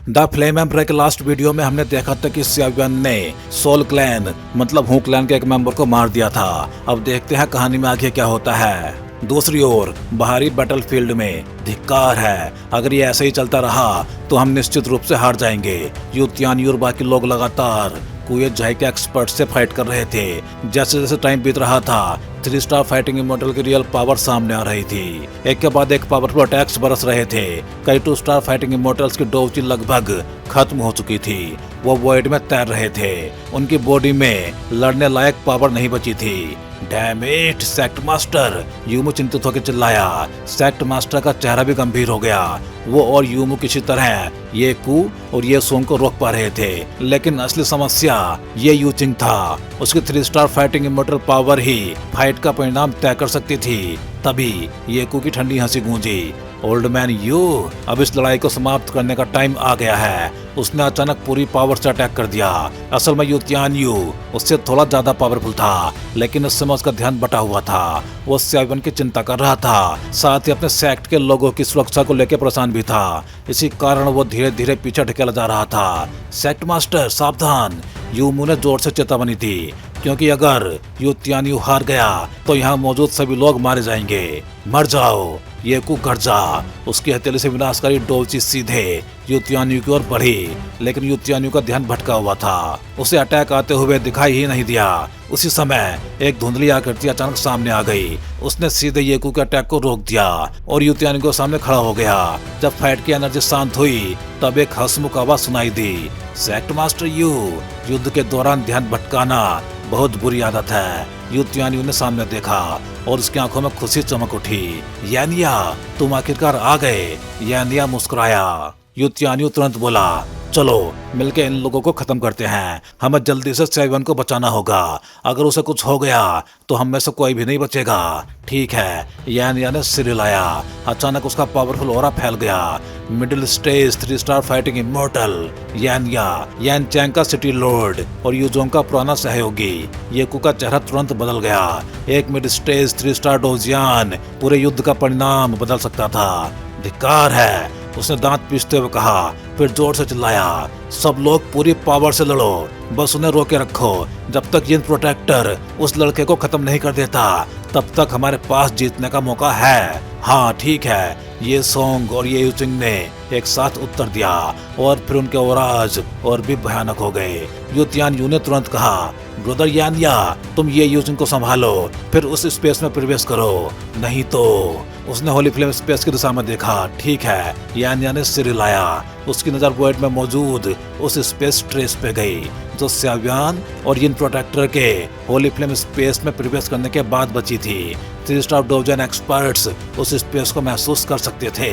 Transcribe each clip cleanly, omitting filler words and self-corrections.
The flame emperor के last video में हमने देखा था कि स्यावियन ने सोल क्लैन मतलब हू क्लैन के एक मेंबर को मार दिया था। अब देखते हैं कहानी में आगे क्या होता है। दूसरी ओर बाहरी बैटलफील्ड में धिक्कार है, अगर ये ऐसे ही चलता रहा तो हम निश्चित रूप से हार जाएंगे। यू तियानयू और बाकी लोग लगातार कुये जाई के एक्सपर्ट से फाइट कर रहे थे। जैसे जैसे टाइम बीत रहा था 3 स्टार फाइटिंग इमोर्टल की रियल पावर सामने आ रही थी। एक के बाद एक पावरफुल अटैक्स बरस रहे थे। कई 2 स्टार फाइटिंग इमोर्टल्स की डोजी लगभग खत्म हो चुकी थी। वो वॉइड में तैर रहे थे। उनकी बॉडी में लड़ने लायक पावर नहीं बची थी। डैम इट सेक्ट मास्टर, यूमू चिंतित होकर चिल्लाया। सेक्ट मास्टर का चेहरा भी गंभीर हो गया। वो और यूमू किसी तरह ये कू और ये सोंग को रोक पा रहे थे, लेकिन असली समस्या ये यूचिंग था। उसकी 3 स्टार फाइटिंग इमोर्टल पावर ही फाइट का परिणाम तय कर सकती थी। तभी ये कू की ठंडी हंसी गूंजी। ओल्ड मैन यू, अब इस लड़ाई को समाप्त करने का टाइम आ गया है। उसने अचानक पूरी पावर से अटैक कर दिया। असल में यू तियानयू उससे थोड़ा ज्यादा पावरफुल था, लेकिन उस समय उसका ध्यान बटा हुआ था। वो स्यावियन की चिंता कर रहा था, साथ ही अपने सेक्ट के लोगों की सुरक्षा को लेकर परेशान भी था। इसी कारण वो धीरे धीरे पीछे ढकेला जा रहा था। सेक्ट मास्टर सावधान, यूमू ने जोर से चेतावनी दी, क्योंकि अगर यू तियानयू हार गया तो यहाँ मौजूद सभी लोग मारे जाएंगे। मर जाओ, ये कू घर जा। उसकी हथेली से विनाशकारी डोलची सीधे यू तियानयू की ओर बढ़ी, लेकिन यू तियानयू का ध्यान भटका हुआ था। उसे अटैक आते हुए दिखाई ही नहीं दिया। उसी समय एक धुंधली आकृति अचानक सामने आ गई। उसने सीधे येकू के अटैक को रोक दिया और यू तियानयू के सामने खड़ा हो गया। जब फाइट की एनर्जी शांत हुई तब एक हंसमुख आवाज सुनाई दी। सेक्ट मास्टर यू, युद्ध के दौरान ध्यान भटकाना बहुत बुरी आदत है। यू तियानयू ने सामने देखा और उसकी आंखों में खुशी चमक उठी। यानिया, तुम आखिरकार आ गए। यानिया मुस्कुराया। यू तियानयू तुरंत बोला, चलो मिलके इन लोगों को खत्म करते हैं। हमें जल्दी से स्यावियन को बचाना होगा। अगर उसे कुछ हो गया तो हम में से कोई भी नहीं बचेगा। ठीक है, यानिया ने सिर हिलाया। अचानक उसका पावरफुल ऑरा फैल गया। Middle stage 3 star fighting immortal यानिया, यान चैंग का सिटी लॉर्ड और यूजोंग का पुराना सहयोगी। येकू का चेहरा तुरंत बदल गया। एक मिड स्टेज 3 स्टार डोजियान पूरे युद्ध का परिणाम बदल सकता था। धिक्कार है, उसने दांत पीसते हुए कहा, फिर जोर से चिल्लाया, सब लोग पूरी पावर से लड़ो, बस उन्हें रोके रखो। जब तक यिन प्रोटेक्टर उस लड़के को खत्म नहीं कर देता तब तक हमारे पास जीतने का मौका है। हाँ ठीक है, ये सोंग और ये यूचिंग ने एक साथ उत्तर दिया और फिर उनके ओराज और भी भयानक हो गए। यू तियानयू ने तुरंत कहा, ब्रदर यानिया, तुम ये यूचिंग को संभालो, फिर उस स्पेस में प्रवेश करो, नहीं तो। उसने होली फ्लेम स्पेस की दिशा में देखा। ठीक है, यानिया ने सिर हिलाया। उसकी नजर वॉइड में मौजूद उस स्पेस ट्रेस पे गई जो स्यावियन और यिन प्रोटेक्टर के होली फ्लेम स्पेस में प्रवेश करने के बाद बची थी। 3 स्टार डोजन एक्सपर्ट्स उस स्पेस को महसूस कर सकते थे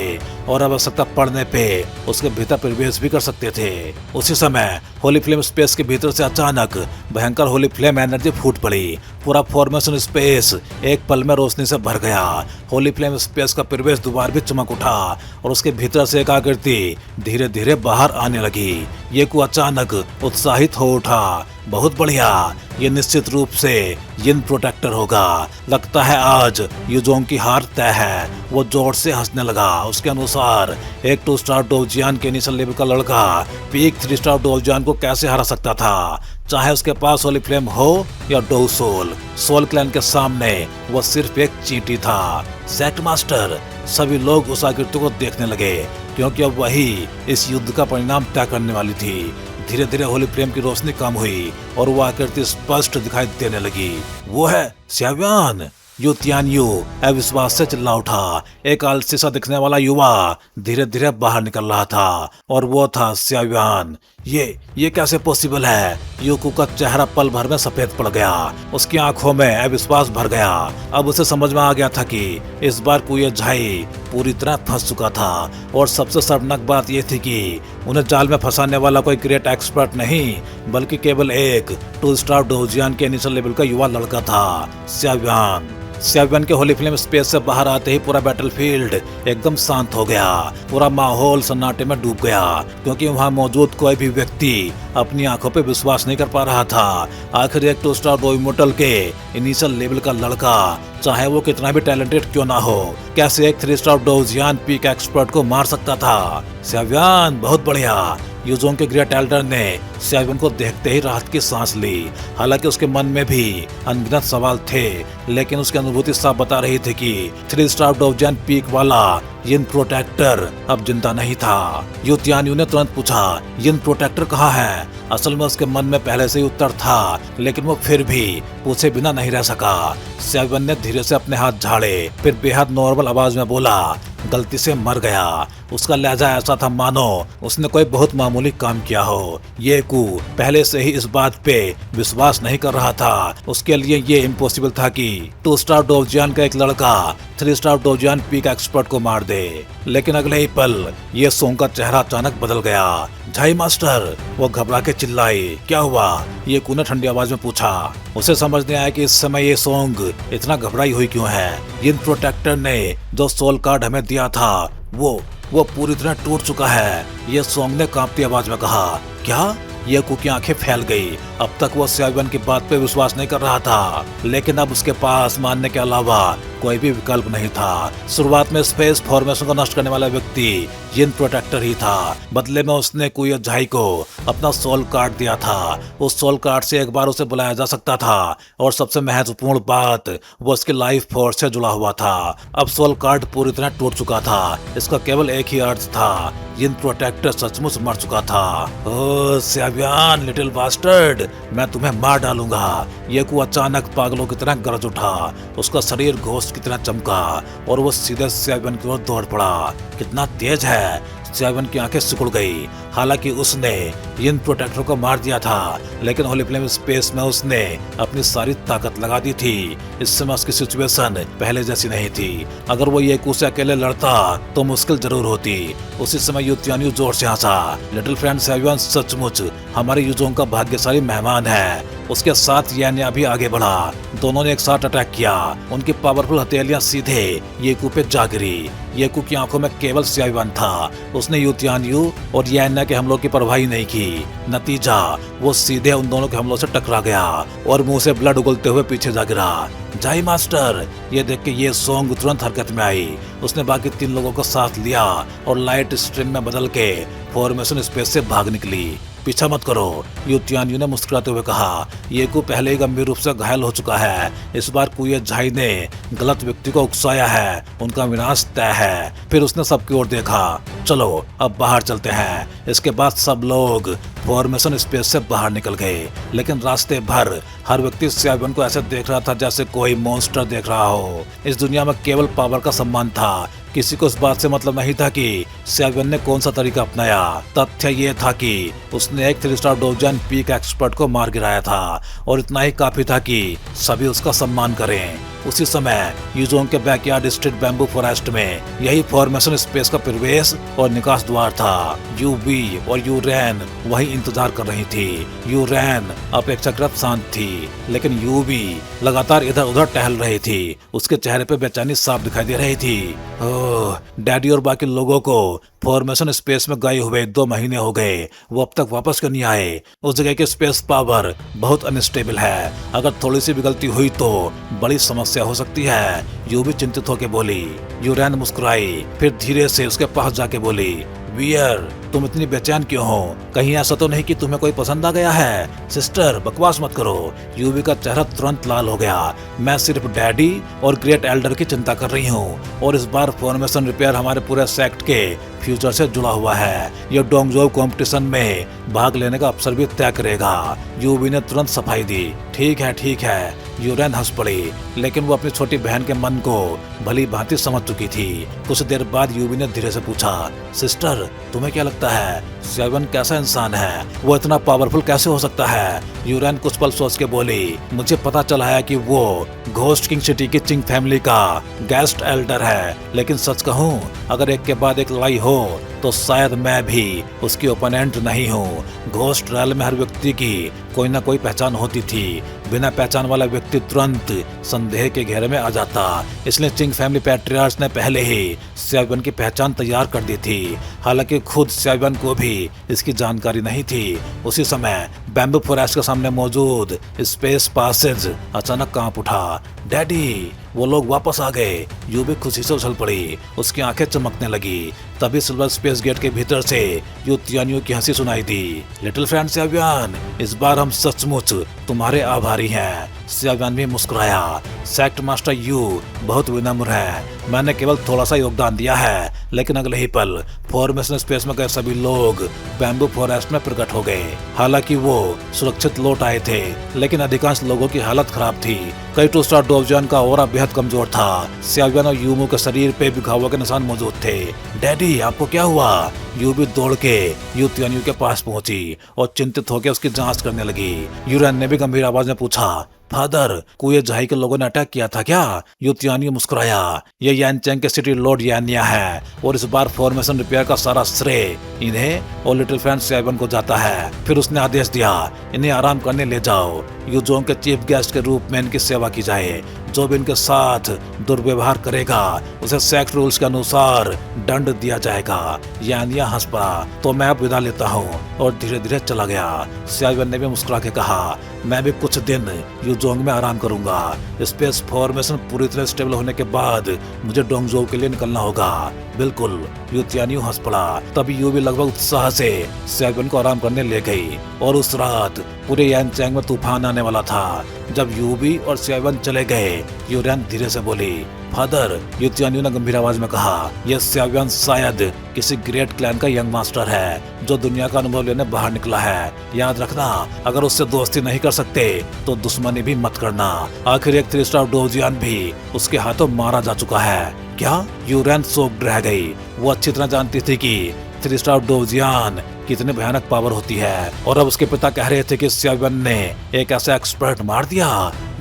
और आवश्यकता पड़ने पे उसके भीतर प्रवेश भी कर सकते थे। उसी समय होली फ्लेम स्पेस के भीतर से अचानक भयंकर होली फ्लेम एनर्जी फूट पड़ी। पूरा फॉर्मेशन स्पेस एक पल में रोशनी से भर गया। होली फ्लेम स्पेस का प्रवेश द्वार भी चमक उठा और उसके भीतर से एक आकृति धीरे धीरे बाहर आने लगी। येकू अचानक उत्साहित हो उठा। बहुत बढ़िया, ये निश्चित रूप से यिन प्रोटेक्टर होगा। लगता है आज यूजोंग की हार तय है। वो जोर से हंसने लगा। उसके अनुसार एक 2 स्टार डोजियान के इनिशियल लेवल का लड़का पीक 3 स्टार डोजियान को कैसे हरा सकता था, चाहे उसके पास होली फ्लेम हो या डो सोल। सोल क्लैन के सामने वो सिर्फ एक चींटी था। सेक्ट मास्टर, सभी लोग उस आकृति को देखने लगे, क्योंकि अब वही इस युद्ध का परिणाम तय करने वाली थी। धीरे धीरे होली फ्लेम की रोशनी कम हुई और वो आकृति स्पष्ट दिखाई देने लगी। वो है स्यावियन। यू तियानयू अविश्वास से चिल्ला उठा। एक आलसी सा दिखने वाला युवा धीरे धीरे बाहर निकल रहा था और वो था स्यावियन। ये कैसे पॉसिबल है? यूकू का चेहरा पल भर में सफेद पड़ गया। उसकी आंखों में अविश्वास भर गया। अब उसे समझ में आ गया था कि इस बार कुये झाई पूरी तरह फंस चुका था और सबसे शर्मनाक बात यह थी कि उन्हें जाल में फंसाने वाला कोई ग्रेट एक्सपर्ट नहीं, बल्कि केवल एक 2 स्टार डोजियान के इनिशियल लेवल का युवा लड़का था, स्यावियन। सेवन के होली फ्लेम स्पेस से बाहर आते ही पूरा बैटलफील्ड एकदम शांत हो गया। पूरा माहौल सन्नाटे में डूब गया क्योंकि वहाँ मौजूद कोई भी व्यक्ति अपनी आंखों पे विश्वास नहीं कर पा रहा था। आखिर एक 2 स्टार इमोर्टल के इनिशियल लेवल का लड़का, चाहे वो कितना भी टैलेंटेड क्यों ना हो, कैसे एक 3 स्टार डोजियन पीक एक्सपर्ट को मार सकता था। सेवियन बहुत बढ़िया। यूजोंग के ग्रेट एल्डर ने सेवियन को देखते ही राहत की सांस ली। हालांकि उसके मन में भी अनगिनत सवाल थे, लेकिन उसकी अनुभूति साफ बता रही थी कि 3 स्टार डोजियन पीक वाला यिन प्रोटेक्टर अब जिंदा नहीं था। यू तियानयू ने तुरंत पूछा, यिन प्रोटेक्टर कहाँ है? असल में उसके मन में पहले से ही उत्तर था, लेकिन वो फिर भी पूछे बिना नहीं रह सका। सेवियन ने धीरे से अपने हाथ झाड़े, फिर बेहद नॉर्मल आवाज में बोला, गलती से मर गया। उसका लहजा ऐसा था मानो उसने कोई बहुत मामूली काम किया हो। ये कू पहले से ही इस बात पे विश्वास नहीं कर रहा था। उसके लिए ये इम्पॉसिबल था कि 2 स्टार डोजियन का एक लड़का 3 स्टार डोजियन पीक एक्सपर्ट को मार दे। लेकिन अगले ही पल ये सोंग का चेहरा अचानक बदल गया। झाई मास्टर, वो घबरा के चिल्लाई, क्या हुआ? ये कू ने ठंडी आवाज में पूछा। उसे समझ नहीं आया कि इस समय ये सोंग इतना घबराई हुई क्यों है। यिन प्रोटेक्टर ने जो सोल कार्ड हमें दिया था वो पूरी तरह टूट चुका है। ये सोंग ने कांपती आवाज में कहा। क्या? ये कू की आंखें फैल गई। अब तक वो सेवियन की बात पे विश्वास नहीं कर रहा था, लेकिन अब उसके पास मानने के अलावा कोई भी विकल्प नहीं था। शुरुआत में स्पेस फॉर्मेशन को नष्ट करने वाला व्यक्ति यिन प्रोटेक्टर ही था। बदले में उसने कुयो झाई को अपना सोल कार्ड दिया था। उस सोल कार्ड से एक बार उसे बुलाया जा सकता था, और सबसे महत्वपूर्ण बात, वो उसकी लाइफ फोर्स से जुड़ा हुआ था। अब सोल कार्ड पूरी तरह टूट चुका था। इसका केवल एक ही अर्थ था, यिन प्रोटेक्टर सचमुच मर चुका था। ओह सेवियन, लिटिल बास्टर्ड, मैं तुम्हें मार डालूंगा। ये कू अचानक पागलों की तरह गरज उठा। उसका शरीर घोस्ट की तरह चमका और वो सीधे सेवियन की ओर दौड़ पड़ा। कितना तेज है! सेवियन की आंखें सिकुड़ गई। हालांकि उसने यिन प्रोटेक्टर को मार दिया था, लेकिन होली फ्लेम स्पेस में उसने अपनी सारी ताकत लगा दी थी। इस समय उसकी सिचुएशन पहले जैसी नहीं थी। अगर वो ये कू से अकेले लड़ता तो मुश्किल जरूर होती। उसी समय यू तियानयू जोर से हंसा। लिटिल फ्रेंड सेवियन सचमुच हमारे यूजोंग का भाग्यशाली मेहमान है। उसके साथ यान्या भी आगे बढ़ा। दोनों ने एक साथ अटैक किया। उनकी पावरफुल हथेलियां सीधे ये कू पे जा गिरी। ये कू की आंखों में केवल सेवियन था। उसने यू तियानयू और यान्या के हमलों की परवाह नहीं की। नतीजा, वो सीधे उन दोनों के हमलों से टकरा गया और मुंह से ब्लड उगलते हुए पीछे जा गिरा। झाई मास्टर, ये देख के ये सोंग तुरंत हरकत में आई। उसने बाकी 3 लोगों को साथ लिया और लाइट स्ट्रीम में बदल के फॉर्मेशन स्पेस से भाग निकली। पीछा मत करो, यू तियानयू ने मुस्कुराते हुए कहा। ये कू पहले ही गंभीर रूप से घायल हो चुका है। इस बार कुये झाई ने गलत व्यक्ति को उकसाया है। उनका विनाश तय है। फिर उसने सबकी ओर देखा। चलो अब बाहर चलते हैं। इसके बाद सब लोग फॉर्मेशन स्पेस से बाहर निकल गए, लेकिन रास्ते भर हर व्यक्ति सेवियन को ऐसे देख रहा था जैसे कोई मॉन्स्टर देख रहा हो। इस दुनिया में केवल पावर का सम्मान था। किसी को इस बात से मतलब नहीं था कि सेवियन ने कौन सा तरीका अपनाया। तथ्य ये था कि उसने एक 3 स्टार डोजियन पीक एक्सपर्ट को मार गिराया था, और इतना ही काफी था कि सभी उसका सम्मान करें। उसी समय यूजोंग के बैकयार्ड स्ट्रीट बैम्बू फॉरेस्ट में यही फॉर्मेशन स्पेस का प्रवेश और निकास द्वार था। यूवी और यूरेन वही इंतजार कर रही थी। यूरेन अपेक्षाकृत शांत थी, लेकिन यूवी लगातार इधर उधर टहल रही थी। उसके चेहरे पे बेचैनी साफ दिखाई दे रही थी। ओह, डैडी और बाकी लोगों को फॉर्मेशन स्पेस में गए हुए 2 महीने हो गए। वो अब तक वापस क्यों नहीं आए? उस जगह की स्पेस पावर बहुत अनस्टेबल है। अगर थोड़ी सी भी गलती हुई तो बड़ी समस्या हो सकती है। यू भी चिंतित होकर बोली। यूरेन मुस्कुराई, फिर धीरे से उसके पास जाके बोली, वियर, तुम इतनी बेचैन क्यों हो? कहीं ऐसा तो नहीं कि तुम्हें कोई पसंद आ गया है? सिस्टर, बकवास मत करो। यूवी का चेहरा तुरंत लाल हो गया। मैं सिर्फ डैडी और ग्रेट एल्डर की चिंता कर रही हूँ, और इस बार फॉर्मेशन रिपेयर हमारे पूरे सेक्ट के फ्यूचर से जुड़ा हुआ है। ये डोंगजोव कंपटीशन में भाग लेने का अवसर भी तय करेगा। यूवी ने तुरंत सफाई दी। ठीक है। यूरेन हंस पड़ी, लेकिन वो अपनी छोटी बहन के मन को भली भांति समझ चुकी थी। कुछ देर बाद यूवी ने धीरे से पूछा, सिस्टर, तुम्हें क्या लगता है सेवन कैसा इंसान है? वो इतना पावरफुल कैसे हो सकता है? यूरेन कुछ पल सोच के बोली, मुझे पता चला है कि वो घोस्ट किंग सिटी की चिंग फैमिली का गेस्ट एल्डर है, लेकिन सच कहूँ, अगर एक के बाद एक लड़ाई हो तो शायद मैं भी उसकी ओपोनेंट नहीं हूँ। घोस्ट ट्रायल में हर व्यक्ति की कोई ना कोई पहचान होती थी। बिना पहचान वाला व्यक्ति तुरंत संदेह के घेरे में आ जाता। इसलिए चिंग फैमिली पैट्रियार्च ने पहले ही सियावियन की पहचान तैयार कर दी थी। हालांकि खुद सियावियन को भी इसकी जानकारी नहीं थी। उसी समय बैम्बू फॉरेस्ट के सामने मौजूद स्पेस पासेज अचानक कांप उठा। डैडी, वो लोग वापस आ गए। यू भी खुशी से उछल पड़ी। उसकी आंखें चमकने लगी। तभी सिल्वर स्पेस गेट के भीतर से यू तियानियो की हंसी सुनाई दी। लिटिल फ्रेंड सियावियन, इस बार हम सचमुच तुम्हारे आभारी हैं। सियावियन भी मुस्कुराया। सेक्ट मास्टर यू बहुत विनम्र है। मैंने केवल थोड़ा सा योगदान दिया है। लेकिन अगले ही पल फॉर्मेशन स्पेस में गए सभी लोग बैम्बू फॉरेस्ट में प्रकट हो गए। हालांकि वो सुरक्षित लौट आए थे, लेकिन अधिकांश लोगों की हालत खराब थी। कई टू स्टार डोवजन का ऑरा बेहद कमजोर था। सियावियन और यूमू के शरीर पे भी घावों के निशान मौजूद थे। डैडी, आपको क्या हुआ? यू भी दौड़ के यू तियानियो के पास पहुंची और चिंतित होकर उसकी जांच करने लगी। यूरेन ने भी गंभीर आवाज में पूछा, फादर, कुए झाई के लोगों ने अटैक किया था क्या? यू तियानियो मुस्कुराया। ये यानचेंग के सिटी लॉर्ड यानिया है और इस बार फॉर्मेशन रिपेयर का सारा श्रेय इन्हें और लिटिल फ्रेंड सियावियन को जाता है। फिर उसने आदेश दिया, इन्हें आराम करने ले जाओ। यूजोंग के चीफ गेस्ट के रूप में इनकी सेवा की जाए। जो भी इनके साथ दुर्व्यवहार करेगा उसे सेक्ट रूल्स के अनुसार दंड दिया जाएगा। यानिया हंस पड़ा। तो मैं अब विदा लेता हूँ और धीरे धीरे चला गया। सियावियन ने भी मुस्कुरा के कहा, मैं भी कुछ दिन यूजोंग में आराम करूंगा। स्पेस फॉर्मेशन पूरी तरह स्टेबल होने के बाद मुझे डोंगजोउ के लिए निकलना होगा। बिल्कुल, यू तियानियो हंस पड़ा। तभी यू भी लगभग उत्साह से सियावियन को आराम करने ले गई। और उस रात पूरे यानचेंग में तूफान आने वाला था। जब यूबी और सियावियन चले गए, यूरेन धीरे से बोली, फादर, यू तियानियो ने गंभीर आवाज में कहा, यह सियावियन शायद किसी ग्रेट क्लैन का यंग मास्टर है जो दुनिया का अनुभव लेने बाहर निकला है। याद रखना, अगर उससे दोस्ती नहीं कर सकते तो दुश्मनी भी मत करना। आखिर एक 3 स्टार डोजियन भी उसके हाथों मारा जा चुका है। क्या? यूरेन शॉक्ड रह गई। वो अच्छी तरह जानती थी कि 3 स्टार डोजियन कितनी भयानक पावर होती है। और अब उसके पिता कह रहे थे कि सियावियन ने एक ऐसा एक्सपर्ट मार दिया।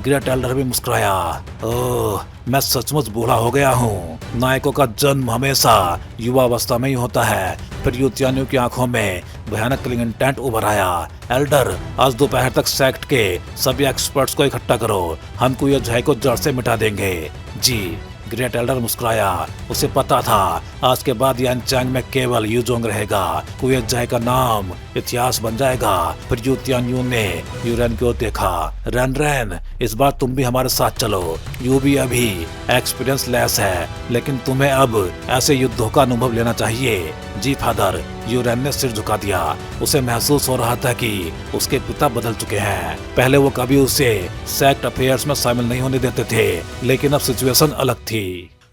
ग्रेट एल्डर भी मुस्कुराया। ओह, मैं सचमुच बूढ़ा हो गया हूँ। नायकों का जन्म हमेशा युवावस्था में ही होता है। फिर यू तियानियो की आंखों में भयानक क्लिंग इंटेंट उभर आया। एल्डर, आज दोपहर तक सेक्ट के सभी एक्सपर्ट्स को इकट्ठा करो। हम कुए झाई को जड़ से मिटा देंगे। जी। ग्रेट एल्डर मुस्कुराया। उसे पता था आज के बाद यानचेंग में केवल यूजोंग रहेगा। कुए झाई का नाम इतिहास बन जाएगा। फिर यू तियानियो ने यूरेन की ओर देखा। रैन रैन, इस बार तुम भी हमारे साथ चलो। यू भी अभी एक्सपीरियंस लेस है, लेकिन तुम्हें अब ऐसे युद्धों का अनुभव लेना चाहिए। जी फादर, यूरेन ने सिर झुका दिया। उसे महसूस हो रहा था कि उसके पिता बदल चुके हैं। पहले वो कभी उसे सेक्ट अफेयर्स में शामिल नहीं होने देते थे, लेकिन अब सिचुएशन अलग थी।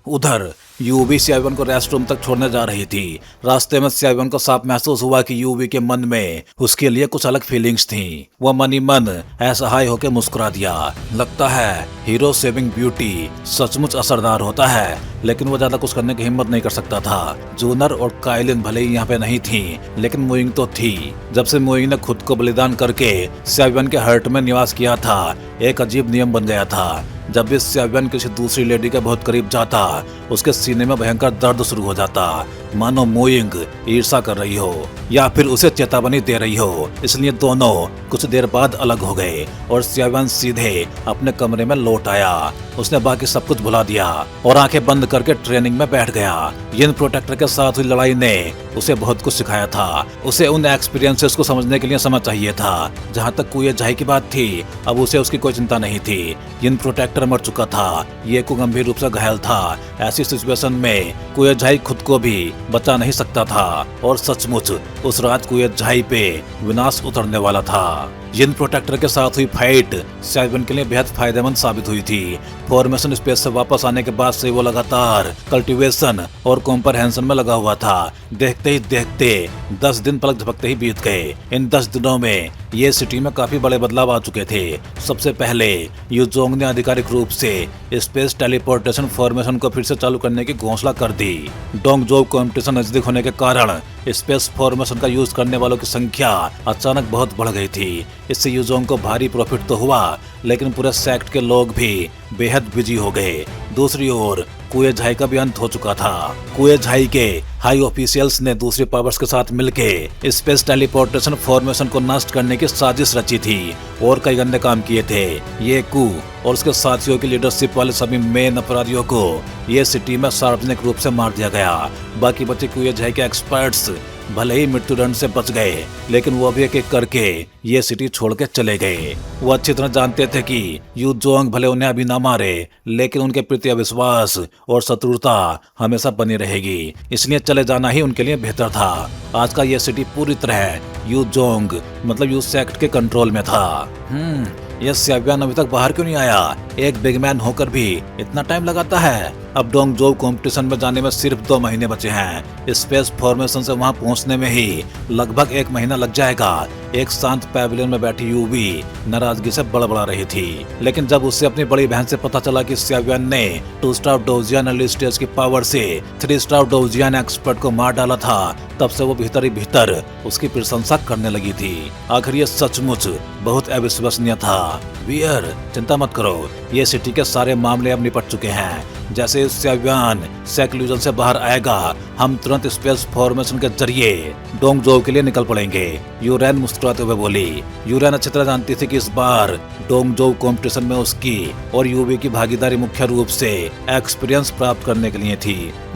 उधर यूवी सियावियन को रेस्ट रूम तक छोड़ने जा रही थी। रास्ते में सियावियन को साफ महसूस हुआ कि यूवी के मन में उसके लिए कुछ अलग फीलिंग्स थीं। वह मन ही मन असहाय होकर मुस्कुरा दिया। लगता है हीरो सेविंग ब्यूटी सचमुच असरदार होता है, लेकिन वो ज्यादा कुछ करने की हिम्मत नहीं कर सकता था। जूनर और काइलिन भले ही यहाँ पे नहीं थी, लेकिन मोइंग तो थी। जब से मोइंग ने खुद को बलिदान करके सियावियन के हर्ट में निवास किया था, एक अजीब नियम बन गया था। जब भी सियावियन किसी दूसरी लेडी के बहुत करीब जाता, उसके सीने में भयंकर दर्द शुरू हो जाता, मानो मोइंग ईर्ष्या कर रही हो या फिर उसे चेतावनी दे रही हो। इसलिए दोनों कुछ देर बाद अलग हो गए और सियावियन सीधे अपने कमरे में लौट आया। उसने बाकी सब कुछ भुला दिया और आंखें बंद करके ट्रेनिंग में बैठ गया। यिन प्रोटेक्टर के साथ हुई लड़ाई ने उसे बहुत कुछ सिखाया था। उसे उन एक्सपीरियंसेस को समझने के लिए समय चाहिए था। जहाँ तक कुए झाई की बात थी, अब उसे उसकी कोई चिंता नहीं थी। यिन प्रोटेक्टर मर चुका था, ये को गंभीर रूप से घायल था। ऐसी सिचुएशन में कुए झाई खुद को भी बचा नहीं सकता था और सचमुच उस रात कुए झाई पे विनाश उतरने वाला था। यिन प्रोटेक्टर के साथ हुई फाइट सियावियन के लिए बेहद फायदेमंद साबित हुई थी। फॉर्मेशन स्पेस से वापस आने के बाद से वो लगातार कल्टीवेशन और कॉम्प्रहेंशन में लगा हुआ था। देखते ही देखते 10 दिन पलक झपकते ही बीत गए। इन 10 दिनों में ये सिटी में काफी बड़े बदलाव आ चुके थे। सबसे पहले यूजोंग ने आधिकारिक रूप से स्पेस टेलीपोर्टेशन फॉर्मेशन को फिर से चालू करने की घोषणा कर दी। डोंगजोउ कॉम्पिटिशन नजदीक होने के कारण स्पेस फॉर्मेशन का यूज करने वालों की संख्या अचानक बहुत बढ़ गई थी। इससे यूजोंग को भारी प्रॉफिट तो हुआ, लेकिन पूरे सेक्ट के लोग भी बेहद बिजी हो गए। दूसरी ओर कुए झाई का भी अंत हो चुका था। कुए झाई के हाई ऑफिशियल्स ने दूसरे पावर्स के साथ मिलके स्पेस टेलीपोर्टेशन फॉर्मेशन को नष्ट करने की साजिश रची थी और कई गंदे काम किए थे। ये कू और उसके साथियों की लीडरशिप वाले सभी मेन अपराधियों को ये सिटी में सार्वजनिक रूप से मार दिया गया। बाकी बचे कुए झाई के एक्सपर्ट्स भले ही मृत्युदंड से बच गए, लेकिन वो भी एक एक करके ये सिटी छोड़ के चले गए। वो अच्छी तरह जानते थे कि यू जोंग भले उन्हें अभी ना मारे, लेकिन उनके प्रति अविश्वास और शत्रुता हमेशा बनी रहेगी, इसलिए चले जाना ही उनके लिए बेहतर था। आज का ये सिटी पूरी तरह यू जोंग मतलब यू सेक्ट के कंट्रोल में था। ये स्याव्यान अभी तक बाहर क्यों नहीं आया? एक बिग मैन होकर भी इतना टाइम लगाता है। अब डोंगजोउ कंपटीशन में जाने में सिर्फ 2 महीने बचे हैं। स्पेस फॉर्मेशन से वहां पहुंचने में ही लगभग 1 महीना लग जाएगा। एक शांत पैविलियन में बैठी यूवी नाराजगी से बड़बड़ा रही थी, लेकिन जब उससे अपनी बड़ी बहन से पता चला कि स्याव्यान ने 2 स्टार डोजियन अर्ली स्टेज की पावर से 3 स्टार डोजियन एक्सपर्ट को मार डाला था, तब से वो भीतर ही भीतर उसकी प्रशंसा करने लगी थी। आखिर ये सचमुच बहुत अविश्वसनीय था। वियर, चिंता मत करो, ये सिटी के सारे मामले अब निपट चुके हैं। जैसे स्याव्यान सेक्लूजन से बाहर आएगा, हम तुरंत स्पेस फॉर्मेशन के जरिए डोंगजोउ के लिए निकल पड़ेंगे। यूरेन मुस्कुराते हुए बोली। यूरेन अच्छी तरह जानती थी कि इस बार डोंगजोउ कंपटीशन में उसकी और यूवी की भागीदारी मुख्य रूप से एक्सपीरियंस प्राप्त करने के लिए थी।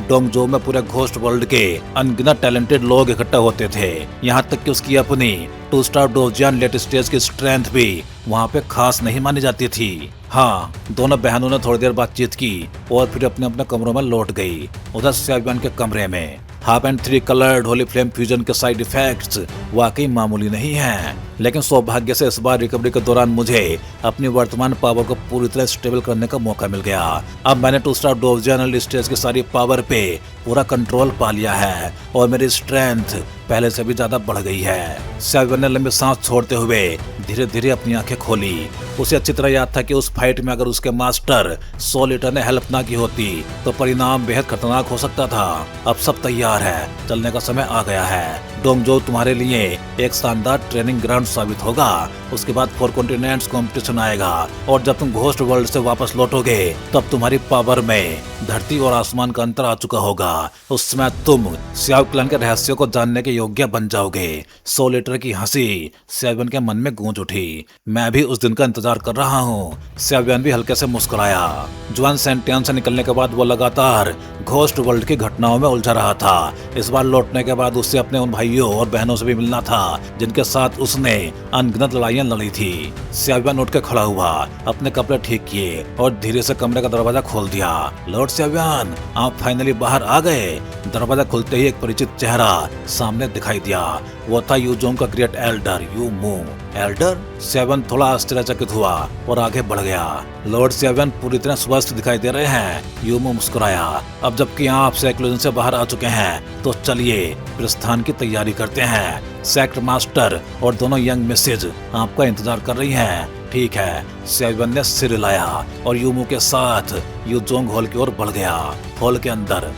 डोंगजोउ में पूरे घोस्ट वर्ल्ड के अनगिनत टैलेंटेड लोग इकट्ठा होते थे, यहाँ तक कि उसकी अपनी 2 स्टार डोजियन लेट स्टेज की स्ट्रेंथ भी वहाँ पे खास नहीं मानी जाती थी। हाँ, दोनों बहनों ने थोड़ी देर बातचीत की और फिर अपने अपने कमरों में लौट गई। उधर स्याव्यान के कमरे में half and 3 coloured Holi flame fusion के साइड इफेक्ट्स वाकई मामूली नहीं हैं, लेकिन सौभाग्य से इस बार रिकवरी के दौरान मुझे अपनी वर्तमान पावर को पूरी तरह स्टेबल करने का मौका मिल गया। अब मैंने 2 स्टार डोजियन स्टेज की सारी पावर पे पूरा कंट्रोल पा लिया है और मेरी स्ट्रेंथ पहले से भी ज्यादा बढ़ गई है। स्याव्यान ने लंबी सांस छोड़ते हुए धीरे धीरे अपनी आंखें खोली। उसे अच्छी तरह याद था कि उस फाइट में अगर उसके मास्टर सोल ईटर ने हेल्प ना की होती तो परिणाम बेहद खतरनाक हो सकता था। अब सब तैयार है, चलने का समय आ गया है। डोंगजोउ तुम्हारे लिए एक शानदार ट्रेनिंग ग्राउंड साबित होगा। उसके बाद 4 कॉन्टिनेंट्स कॉम्पिटिशन आएगा और जब तुम घोस्ट वर्ल्ड से वापस लौटोगे तब तुम्हारी पावर में धरती और आसमान का अंतर आ चुका होगा। उस समय तुम स्याव क्लैन के रहस्यों को जानने के योग्य बन जाओगे। सोल ईटर की हंसी स्याव्यान के मन में गूंज उठी। मैं भी उस दिन का इंतजार कर रहा हूँ। स्याव्यान भी हल्के से मुस्कुराया। जुआन सेंटियन से निकलने के बाद वो लगातार घोस्ट वर्ल्ड की घटनाओं में उलझा रहा था। इस बार लौटने के बाद उससे अपने उन भाइयों और बहनों से भी मिलना था जिनके साथ उसने अनगिनत लड़ाइयां लड़ी थी। स्याव्यान उठ के खड़ा हुआ, अपने कपड़े ठीक किए और धीरे से कमरे का दरवाजा खोल दिया। लॉर्ड स्याव्यान, आप फाइनली बाहर आ गए। दरवाजा खुलते ही एक परिचित चेहरा सामने दिखाई दिया। वो था यू जोंग का ग्रेट एल्डर यू मू। एल्डर? स्याव्यान थोड़ा आश्चर्यचकित हुआ और आगे बढ़ गया। लॉर्ड स्याव्यान पूरी तरह स्वस्थ दिखाई दे रहे हैं। यू मू मुस्कुराया। अब जबकि आप सेक्लूजन से बाहर आ चुके हैं तो चलिए प्रस्थान की तैयारी करते हैं। सेक्ट मास्टर और दोनों यंग मिसेज आपका इंतजार कर रही हैं। ठीक है। स्याव्यान ने सिर हिलाया और यूमू के साथ यू जोंग हॉल की ओर बढ़ गया। हॉल के अंदर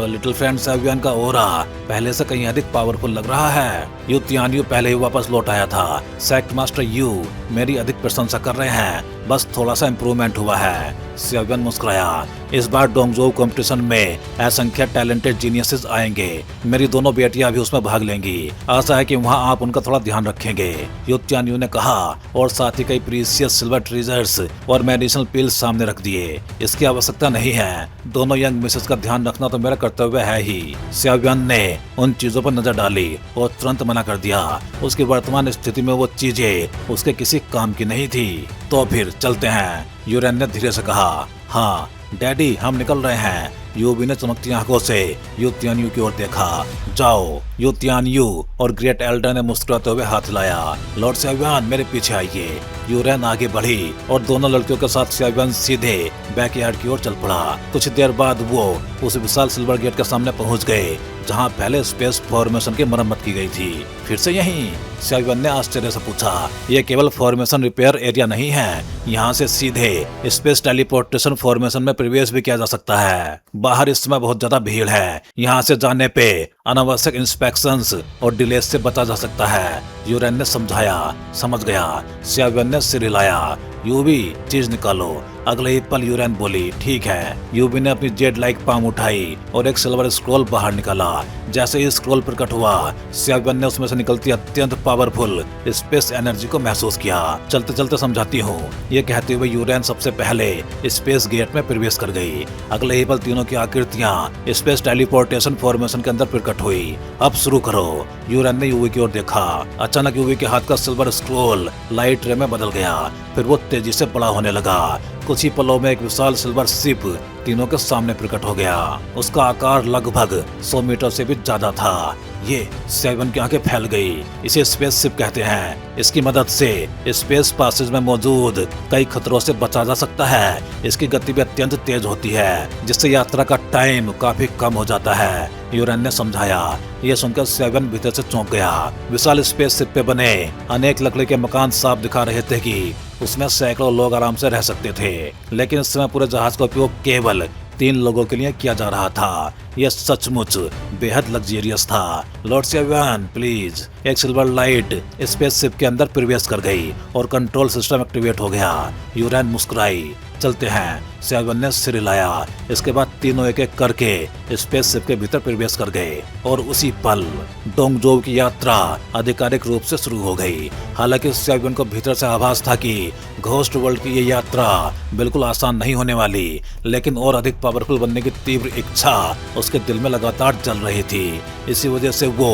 लिटिल फ्रेंड स्याव्यान का ओरा पहले से कहीं अधिक पावरफुल लग रहा है। यू तियानयू पहले ही वापस लौट आया था। सेक्ट मास्टर यू मेरी अधिक प्रशंसा कर रहे हैं, बस थोड़ा सा इम्प्रूवमेंट हुआ है। स्याव्यान मुस्कुराया। इस बार डोंगजोउ कंपटीशन में असंख्य टैलेंटेड जीनियसेस आएंगे। मेरी दोनों बेटियां भी उसमें भाग लेंगी। आशा है कि वहां आप उनका थोड़ा ध्यान रखेंगे, यू तियानयू ने कहा और साथ ही कई प्रीशियस सिल्वर ट्रेजर्स और मेडिसिनल पिल्स सामने रख दिए। इसकी आवश्यकता नहीं है। दोनों यंग मिसेस का ध्यान रखना तो मेरा कर्तव्य है ही। स्याव्यान ने उन चीजों पर नजर डाली और तुरंत मना कर दिया। उसकी वर्तमान स्थिति में वो चीजें उसके किसी काम की नहीं थी। तो फिर चलते हैं, यूरेन ने धीरे से कहा। हाँ डैडी, हम निकल रहे हैं। यूवी ने चमकती आंखों से यू तियानयू की ओर देखा। जाओ। यू तियानयू और ग्रेट एल्डर ने मुस्कुराते हुए हाथ हिलाया। लॉर्ड स्याव्यान, मेरे पीछे आइए। यूरेन आगे बढ़ी और दोनों लड़कियों के साथ स्याव्यान सीधे बैकयार्ड की ओर चल पड़ा। कुछ देर बाद वो उस विशाल सिल्वर गेट के सामने पहुंच गए जहां पहले स्पेस फॉर्मेशन की मरम्मत की गई थी। फिर से यहीं? स्याव्यान ने आश्चर्य से पूछा। ये केवल फॉर्मेशन रिपेयर एरिया नहीं है, यहाँ से सीधे स्पेस टेलीपोर्टेशन फॉर्मेशन में प्रवेश भी किया जा सकता है। बाहर इस समय बहुत ज्यादा भीड़ है, यहाँ से जाने पे अनावश्यक इंस्पेक्शंस और डिले से बचा जा सकता है। यूरेन ने समझाया। समझ गया। सियावियन ने सिर हिलाया। यूवी, चीज निकालो। अगले ही पल यूरेन बोली, ठीक है। यूवी ने अपनी जेड लाइक पाम उठाई और एक सिल्वर स्क्रॉल बाहर निकाला। जैसे ही स्क्रॉल प्रकट हुआ, सियावियन ने उसमें से निकलती अत्यंत पावरफुल स्पेस एनर्जी को महसूस किया। चलते चलते समझाती हूँ, ये कहते हुए यूरेन सबसे पहले स्पेस गेट में प्रवेश कर गई। अगले ही पल तीनों की आकृतियां स्पेस टेलीपोर्टेशन फॉर्मेशन के अंदर प्रकट हुई। अब शुरू करो। यूरेन ने यूवी की ओर देखा। अचानक यूवी के हाथ का सिल्वर स्क्रॉल लाइट रे में बदल गया। फिर वो तेजी से बड़ा होने लगा। कुछ ही पलों में एक विशाल सिल्वर शिप तीनों के सामने प्रकट हो गया। उसका आकार लगभग 100 मीटर से भी ज्यादा था। ये सियावियन की आंखें फैल गई। इसे स्पेस शिप कहते हैं। इसकी मदद से स्पेस पासेज में मौजूद कई खतरों से बचा जा सकता है। इसकी गति भी अत्यंत तेज होती है, जिससे यात्रा का टाइम काफी कम हो जाता है। यूरेन ने समझाया। यह सुनकर सियावियन भीतर से चौंक गया। विशाल स्पेस शिप पे बने अनेक लकड़ी के मकान साफ दिखा रहे थे कि उसमें सैकड़ों लोग आराम से रह सकते थे, लेकिन इस समय पूरे जहाज का उपयोग केवल 3 लोगों के लिए किया जा रहा था। यह सचमुच बेहद लग्जरियस था। लॉर्ड सियावियन, प्लीज। एक सिल्वर लाइट स्पेसशिप के अंदर प्रवेश कर गई और कंट्रोल सिस्टम एक्टिवेट हो गया। यूरेन मुस्कुराई। चलते हैं। सियावियन ने सिर हिलाया। इसके बाद तीनों एक एक करके स्पेसशिप के भीतर प्रवेश कर गए और उसी पल डोंगजोव की यात्रा आधिकारिक रूप से शुरू हो गई। हालांकि सियावियन को भीतर से आभास था कि घोस्ट वर्ल्ड की ये यात्रा बिल्कुल आसान नहीं होने वाली, लेकिन और अधिक पावरफुल बनने की तीव्र इच्छा उसके दिल में लगातार जल रही थी। इसी वजह से वो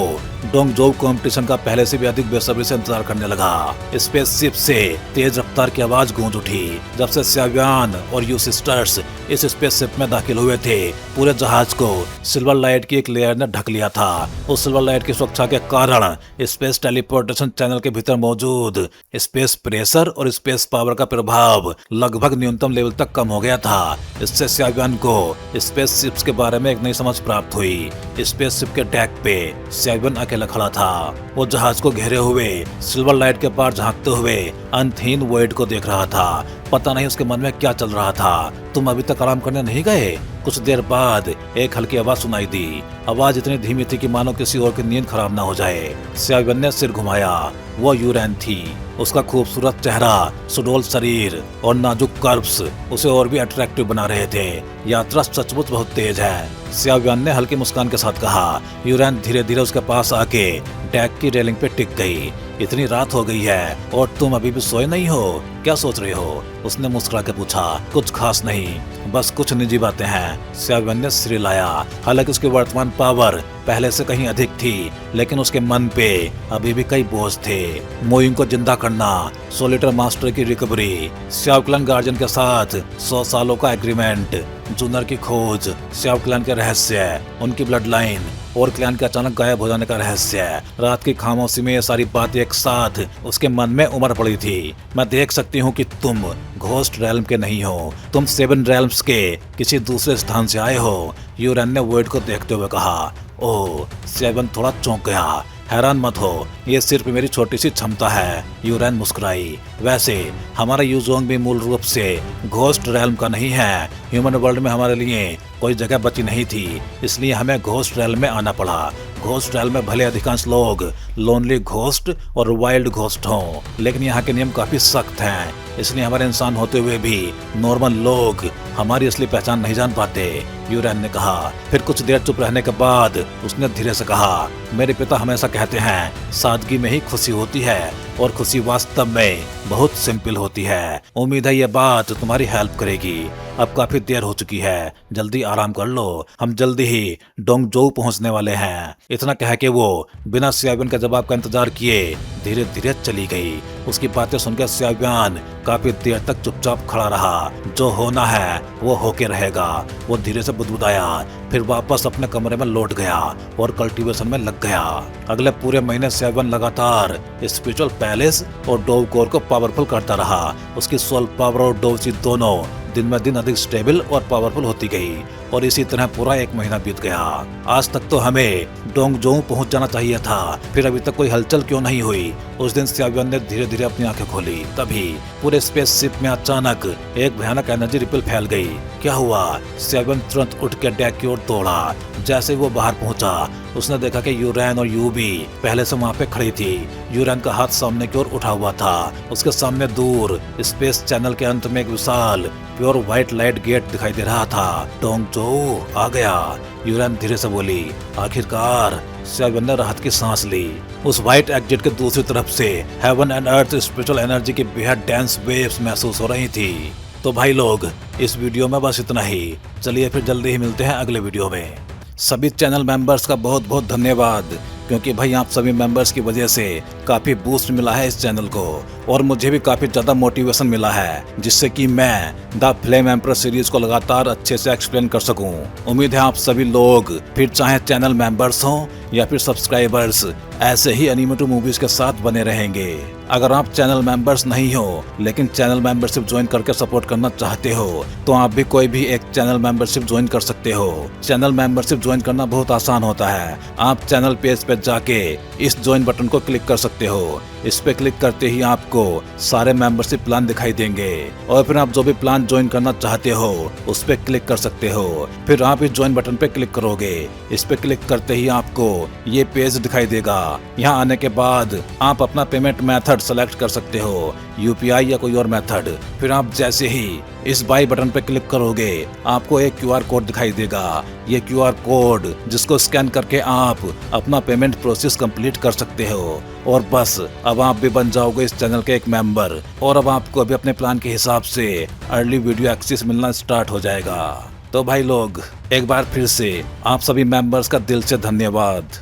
डोंगजोव कॉम्पिटिशन का पहले से भी अधिक बेसब्री से इंतजार करने लगा। स्पेसशिप से तेज रफ्तार की आवाज गूंज उठी। जब से सियावियन और यू सिस्टर्स इस स्पेसशिप में दाखिल हुए थे, पूरे जहाज को सिल्वर लाइट की एक लेयर ने ढक लिया था। उस सिल्वर लाइट की सुरक्षा के कारण स्पेस टेलीपोर्टेशन चैनल के भीतर मौजूद स्पेस प्रेशर और स्पेस पावर का प्रभाव लगभग न्यूनतम लेवल तक कम हो गया था। इससे सियावियन को स्पेस शिप्स के बारे में एक नई समझ प्राप्त हुई। स्पेस शिप के डेक पे सियावियन अकेला खड़ा था। वो जहाज को घेरे हुए सिल्वर लाइट के पार झांकते हुए अनथीन वॉइड को देख रहा था। पता नहीं उसके मन में क्या चल रहा था। तुम अभी तक आराम करने नहीं गए? कुछ देर बाद एक हल्की आवाज सुनाई दी। आवाज इतनी धीमी थी कि मानो किसी और की नींद खराब ना हो जाए। सियावियन ने सिर घुमाया। वो यूरेन थी। उसका खूबसूरत चेहरा, सुडौल शरीर और नाजुक कर्व्स उसे और भी अट्रैक्टिव बना रहे थे। यात्रा सचमुच बहुत तेज है, सियावियन ने हल्की मुस्कान के साथ कहा। यूरेन धीरे धीरे उसके पास आके डेक की रेलिंग पे टिक गई। इतनी रात हो गई है और तुम अभी भी सोए नहीं हो? क्या सोच रहे हो? उसने मुस्कुरा के पूछा। कुछ खास नहीं, बस कुछ निजी बातें हैं। सियावियन ने सिर हिलाया। हालांकि उसकी वर्तमान पावर पहले से कहीं अधिक थी, लेकिन उसके मन पे अभी भी कई बोझ थे। मोइंग को जिंदा करना, सोलिटर मास्टर की रिकवरी, श्याव क्लैन गार्जियन के साथ 100 सालों का एग्रीमेंट, जूनर की खोज, श्याव क्लैन के रहस्य, उनकी ब्लड लाइन और क्लैन के अचानक गायब हो जाने का रहस्य। रात की खामोशी में ये सारी बातें एक साथ उसके मन में उमड़ पड़ी थी। मैं देख सकती हूँ कि तुम घोस्ट रेल्म के नहीं हो, तुम 7 रेल्म्स के किसी दूसरे स्थान से आए हो। यूरेन ने वॉइड को देखते हुए कहा। ओह, सियावियन थोड़ा चौंक गया। हैरान मत हो, ये सिर्फ मेरी छोटी सी क्षमता है। यूरेन मुस्कुराई। वैसे हमारा यूजोंग भी मूल रूप से घोस्ट रेल्म का नहीं है। ह्यूमन वर्ल्ड में हमारे लिए कोई जगह बची नहीं थी, इसलिए हमें घोस्ट रेल्म में आना पड़ा। घोस्ट रेल्म में भले अधिकांश लोग लोनली घोस्ट और वाइल्ड घोस्ट हों, लेकिन यहाँ के नियम काफी सख्त हैं, इसलिए हमारे इंसान होते हुए भी नॉर्मल लोग हमारी असली पहचान नहीं जान पाते। यूरेन ने कहा। फिर कुछ देर चुप रहने के बाद उसने धीरे से कहा, मेरे पिता हमेशा कहते हैं सादगी में ही खुशी होती है और खुशी वास्तव में बहुत सिंपल होती है। उम्मीद है ये बात तुम्हारी हेल्प करेगी। अब काफी देर हो चुकी है, जल्दी आराम कर लो, हम जल्दी ही डोंगजोव पहुंचने वाले हैं। इतना कह के वो बिना सियावियन के जवाब का इंतजार किए धीरे धीरे चली गई। उसकी बातें सुनकर सियावियन काफी देर तक चुपचाप खड़ा रहा। जो होना है वो होके रहेगा, वो धीरे से बुदबुदाया। फिर वापस अपने कमरे में लौट गया और कल्टीवेशन में लग गया। अगले पूरे महीने सियावियन लगातार स्पिरिचुअल पैलेस और डोव कोर को पावरफुल करता रहा। उसकी सोल पावर और डोव ची दोनों दिन में दिन अधिक स्टेबल और पावरफुल होती गई और इसी तरह पूरा 1 महीना बीत गया। आज तक तो हमें डोंगजोंग पहुंच जाना चाहिए था, फिर अभी तक कोई हलचल क्यों नहीं हुई। उस दिन सियाव्यन ने धीरे धीरे अपनी आंखें खोली। तभी पूरे स्पेसशिप में अचानक एक भयानक एनर्जी रिपल फैल गई। क्या हुआ? सियाव्यन तुरंत उठ के डेक की ओर दौड़ा। जैसे ही वो बाहर पहुंचा, उसने देखा कि यूरेन और यूबी पहले से वहाँ पे खड़ी थी। यूरेन का हाथ सामने की ओर उठा हुआ था। उसके सामने दूर स्पेस चैनल के अंत में एक विशाल प्योर व्हाइट लाइट गेट दिखाई दे रहा था। डोंगजो आ गया, यूरेन धीरे से बोली। आखिरकार सियाव्यन ने राहत की सांस ली। उस व्हाइट एग्जिट के दूसरी तरफ से heaven and earth spiritual energy की बेहद डेंस वेव्स महसूस हो रही थी। तो भाई लोग, इस वीडियो में बस इतना ही। चलिए फिर जल्दी ही मिलते हैं अगले वीडियो में। सभी चैनल मेंबर्स का बहुत बहुत धन्यवाद, क्योंकि भाई आप सभी मेंबर्स की वजह से काफी बूस्ट मिला है इस चैनल को, और मुझे भी काफी ज्यादा मोटिवेशन मिला है, जिससे कि मैं द फ्लेम एम्परर सीरीज को लगातार अच्छे से एक्सप्लेन कर सकूं। उम्मीद है आप सभी लोग, फिर चाहे चैनल मेंबर्स हों या फिर सब्सक्राइबर्स, ऐसे ही एनिमेटेड मूवीज के साथ बने रहेंगे। अगर आप चैनल मेंबर्स नहीं हो लेकिन चैनल मेंबरशिप ज्वाइन करके सपोर्ट करना चाहते हो, तो आप भी कोई भी एक चैनल मेंबरशिप ज्वाइन कर सकते हो। चैनल मेंबरशिप ज्वाइन करना बहुत आसान होता है। आप चैनल पेज पे जाके इस ज्वाइन बटन को क्लिक कर सकते हो। इस पे क्लिक करते ही आपको सारे मेंबरशिप प्लान दिखाई देंगे, और फिर आप जो भी प्लान ज्वाइन करना चाहते हो उस पे क्लिक कर सकते हो। फिर आप इस ज्वाइन बटन पे क्लिक करोगे। इस पे क्लिक करते ही आपको ये पेज दिखाई देगा। यहाँ आने के बाद आप अपना पेमेंट मेथड सेलेक्ट कर सकते हो, यूपीआई या कोई और मेथड। फिर आप जैसे ही इस बाई बटन पे क्लिक करोगे, आपको एक क्यूआर कोड दिखाई देगा। ये क्यूआर कोड जिसको स्कैन करके आप अपना पेमेंट प्रोसेस कंप्लीट कर सकते हो, और बस अब आप भी बन जाओगे इस चैनल के एक मेंबर, और अब आपको अभी अपने प्लान के हिसाब से अर्ली वीडियो एक्सेस मिलना स्टार्ट हो जाएगा। तो भाई लोग, एक बार फिर से आप सभी मेंबर्स का दिल से धन्यवाद।